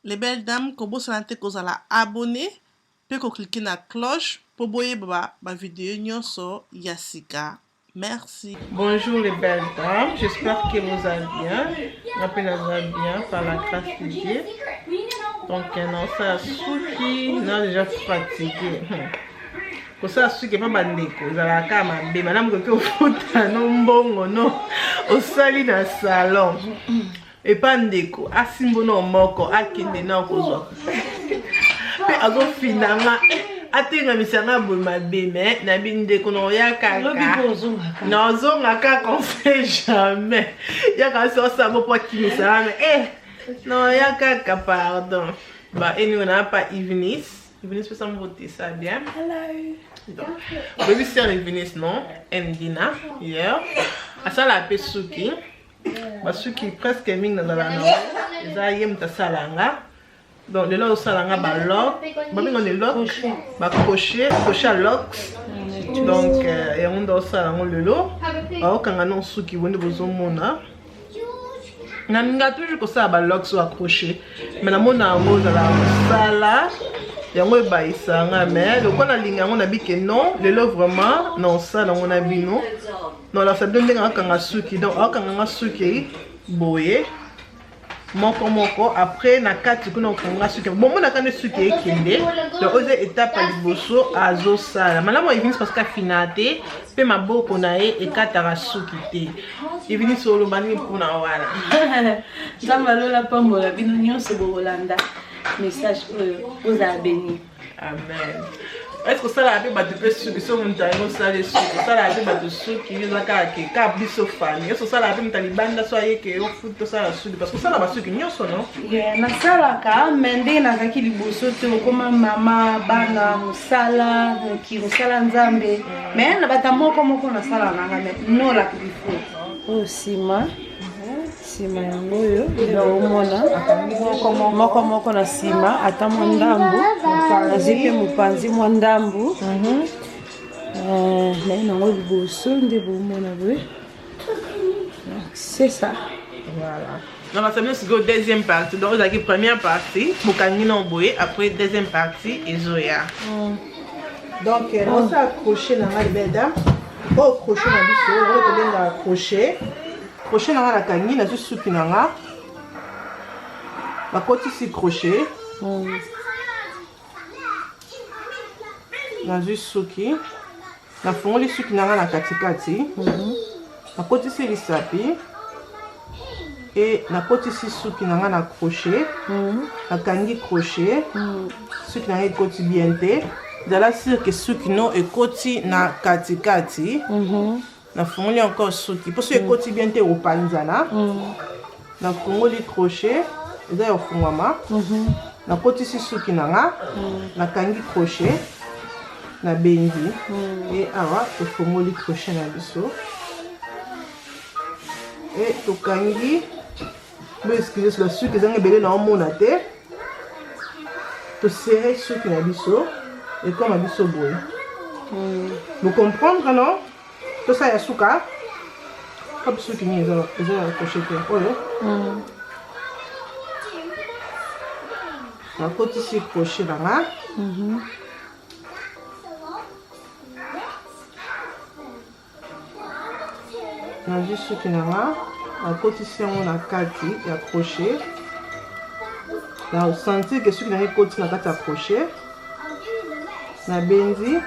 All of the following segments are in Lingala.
Les belles dames, comme vous savez, vous allez abonner, puis cliquer sur la cloche pour voir ma vidéo sur Yasika. Merci. Bonjour les belles dames, j'espère que vous allez bien. Après, nous allons bien par la grâce de Dieu. Donc, non, ça Suki, on a déjà fatigué. Pour ça, Suki, pas bandeko. Vous allez à ma bé, madame, que vous faites un bon non, au sali dans le salon. Et pas ndeko, asimbo no moko, akinde na kozwa. Pe azo finalement, atenga misanga boy mabe mais na bindeko no ya kaka. Na zonga kaka on fait jamais. Ya ka so ça bo pas kimisa mais non ya kaka pardon. Bah et nous on n'a pas Evenis. Evenis peut s'en voter ça bien. Hello. Donc, baby c'est Evenis non, Ndina hier. Asa la Pesuki. Basuki presque ming na la no eza yem ta salanga donc le lo salanga ba lock ba mingo ne lock ba crochet à locks donc ya ndo salanga lelo ba okanga no suki wonde bozomona na minga toujours ko sa ba locks ou accroché mais na mona ngo za la sala yango ba isanga mais le kona linga ngo na bike non lelo vraiment non ça na ngona bino non la sabine nga kanga suki donc akanga suki boye moko après na kati kuna kanga suki bon mona kande suki ekende donc oze étape liboso azo sala malamo Evenis parce que finate pe maboko na e ekatara suki te Evenis solo bani puna wana zamba lola pambola bino nyonso bolanda message aux abénis. Amen. Est-ce que ça l'a fait battre peu sur ce monde taïno ça les sur ça l'a fait battre sur qui les a qui biso famille est-ce que ça l'a fait talibanda soyez que au foot ça la sur parce que ça l'a pas sur qui nyonso non na sala ka mende na kaki liboso te koma mama bana musala ki musala nzambe mais na bata moko na sala na ngame no la kifo o sima sima yango yo omona moko na sima ata mwandambu azipe mupanzi mwandambu naye nango liboso nde bomona boye c'est ça voilà. On va savoir la deuxième partie. Donc, vous avez la première partie, Moukani Namboé, après deuxième partie, Ezoya. Donc, on s'est accroché dans la belle pour accrocher dans le biseau, on va accrocher. Crochet dans la canne, na juste soupi nanga. La côte ici crochet. Na juste souki. Na fongo li souki nanga na katikati. La côte ici li sapi. Et la côte ici souki nanga na crochet. La kangi crochet. Souki nanga côte bien te. Dala sûr que souki no e côte na katikati. Na fongo encore souki pour ce côté bien te opanzana na fongo li crochet eza yo fungama na côté si souki nanga na kangi crochet na benzi et awa to fongo li crochet na biso et to kangi be excuse la souki zanga belé na omona te to serrer souki na biso et comme biso boy vous comprendre non tout ça est souka comme ceux qui n'y ont accroché la côte ici crochet là on a juste ce qui n'a la côte ici on a kaki et accroché là vous sentez que ceux qui n'ont pas côté n'a pas accroché la benzi.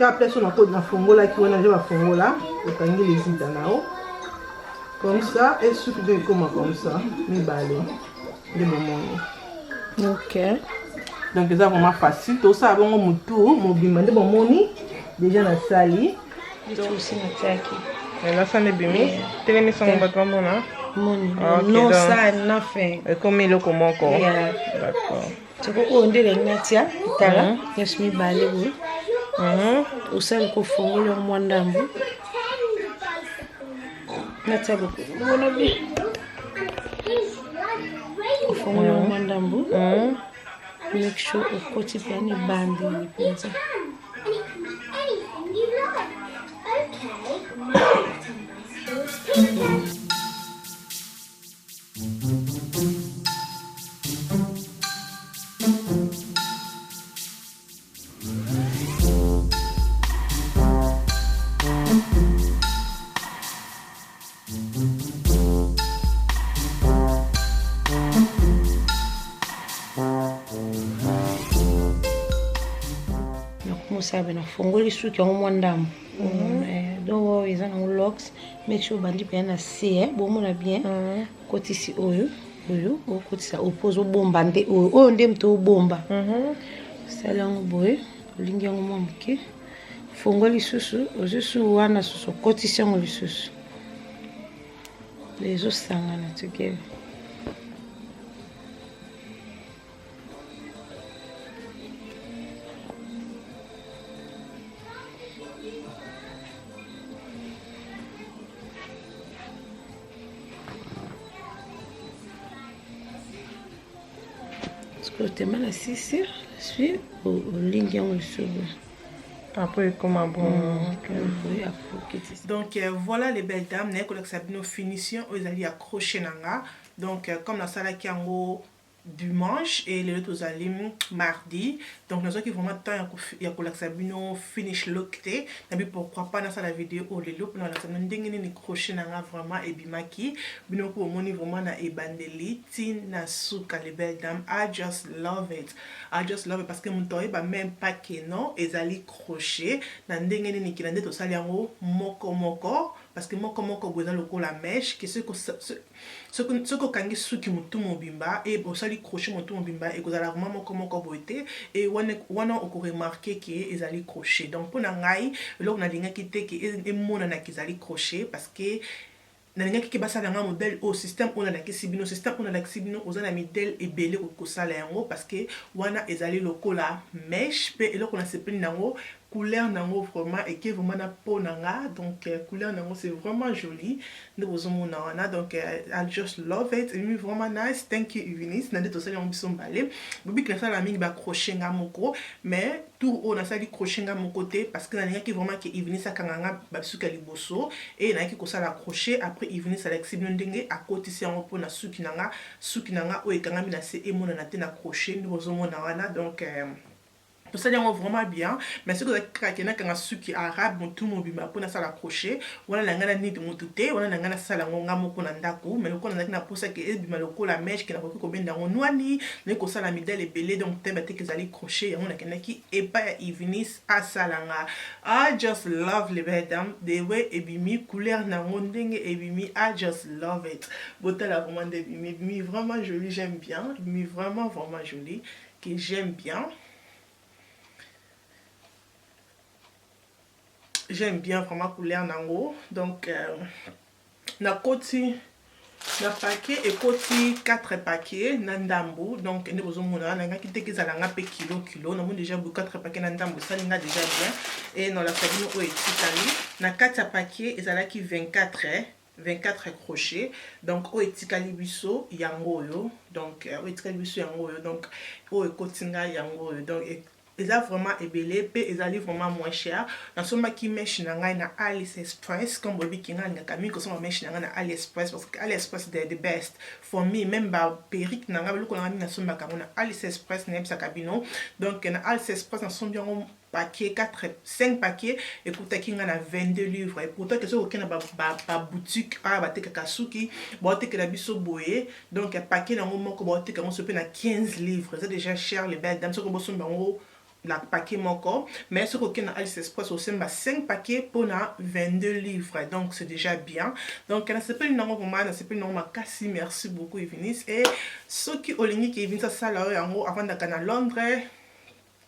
Après on a code na fongola qui on a déjà fongola le kangi les itanao comme ça et soupe de comme ça mais balé de bon OK donc c'est vraiment facile tout ça bon mutu mobima de bon moni déjà na sali tout aussi na taki là ça n'est bimi télé son bateau mona non ça n'a fait comme il est comment encore d'accord tu peux on dire ngatia tala yasmi balé usali kufungulia mwandambu nataka kuona bi kufungulia mwandambu make sure okoti pe ani bandi penza. Anything you like. Okay. Sabe na fongoli suki yango mwa ndambo donc oyo eza nango locks make sure bandi pe na se bomona bien kotisi oyo okotisa opose obomba nde oyo nde moto obomba sala yango boye olingi yango mwa moke fongoli lisusu ozusu wana susu okotisi yango lisusu ezosangana together. Après, comment bon. Donc, voilà les belles dames. Nous finissons aux alliés accrochés. Donc, comme la salle qui est en haut dimanche et les autres alliés mardi. Donc, nous avons vraiment temps à finish look. Mais pourquoi pas dans la vidéo ou les looks. Nous avons accroché vraiment et bimaki. Nous avons vraiment na ebandeli. Tina souka les belles dames. I just love it. I just love it parce que mon toy ba même pas que non. Et alliés crochet. Nous avons ni qui n'en sali moko. Parce que moko goza loko la mèche. Que ce que kangi suki mutu mobimba et bosali crochet mutu mobimba et goza la vraiment moko boité et wana oko remarquer que ezali crochet. Donc pour ngai loko na linga kite que e mona na kizali crochet parce que na linga ki basala nga modèle au système on a la kisibino système on a la kisibino oza na modèle ebele ko sala yango parce que wana ezali loko la mèche pe eloko na sepeli nango couleur nango vraiment et qui vraiment na peau nanga donc couleur nango c'est vraiment joli nous avons donc I just love it et vraiment nice. Thank you Eunice na de sali on biso balé bobi que ça la mingi ba crochet nga moko mais tout on a sali crochet nga mon côté parce que na linga qui vraiment que Eunice akanganga ba suka liboso et na ki ko sala crochet après Eunice avec sibino ndenge à côté c'est on pour na suki nanga o ekanga mina se e mona na te na crochet nous avons donc tout ça vraiment bien mais ce que vous avez quand suki arabe tout mobimba pour na sala crochet wala nangana ni de motute wala nangana sala ngonga moko na ndako mais le ko na posa ke ebima loko la mèche qui na ko benda ngonwani ne ko sala midèle ebele donc temba te que zali crochet yango na kenaki e pa ya Eunice a salanga. I just love les belles dames the way ebimi couleur na ndenge ebimi I just love it botala vraiment ebimi vraiment joli j'aime bien ebimi vraiment joli que j'aime bien. J'aime bien vraiment couleur nango donc na koti na paquet et koti 4 paquets na ndambu donc ne besoin mona na ngaki teke zalanga pe kilo na mo déjà 4 paquets na ndambu ça linga déjà bien et dans la cabine o etikali na 4 paquets ezalaki 24 crochets donc o etikali biso yango yo donc o etikali biso yango yo donc o ekotinga yango yo donc ils ont vraiment ébélé, ils allaient vraiment moins cher. Dans ce moment qui mèche na AliExpress, comme Bobby qui n'a pas mis que son mèche na AliExpress parce que AliExpress c'est the best for me même ba perruque na ngaba luko na na so makamo na AliExpress na sa cabino donc na AliExpress na son bien paquet 5 paquets et pour takinga na 22 livres et pourtant que ce aucun ba boutique a ba te kakasuki ba te que la biso boye donc paquet na moment ko ba te ka on se peut na 15 livres c'est déjà cher les belles dames ce que bo son bango la paquet encore mais ce qu'on a AliExpress aussi 5 paquets pour 22 livres donc c'est déjà bien donc on a c'est pas une norme vraiment c'est pas une norme kasi merci beaucoup Eunice et ceux qui ont ligne qui viennent ça là en haut avant d'aller à Londres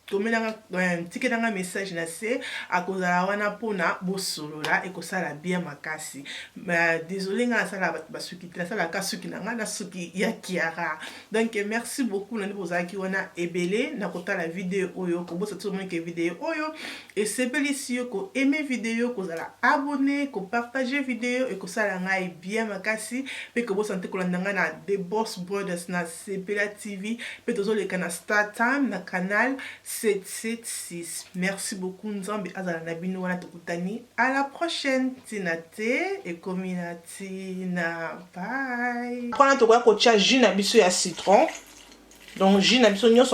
tike nanga message na se akozala wana pona bosolola ekosala bien makasi. Désolé nga sala basuki te sala ka suki nanga na suki ya Kiara. Donc merci beaucoup na bozaki wana ebele na kotala vidéo oyo ko bosa tout le monde ke vidéo oyo et c'est délicieux ko aimer vidéo ko zala abonner ko partager vidéo et ko sala ngai bien makasi pe ko bosa nte ko landanga na The Boss Brothers na Sepela TV pe tozo le kana Star Time na canal 776. Merci beaucoup Nzambe azala na bino wana tokutani. À la prochaine Tinate et Kominatina. Bye. Quand on a ko tia jus na biso ya citron. Donc jus na biso nyonso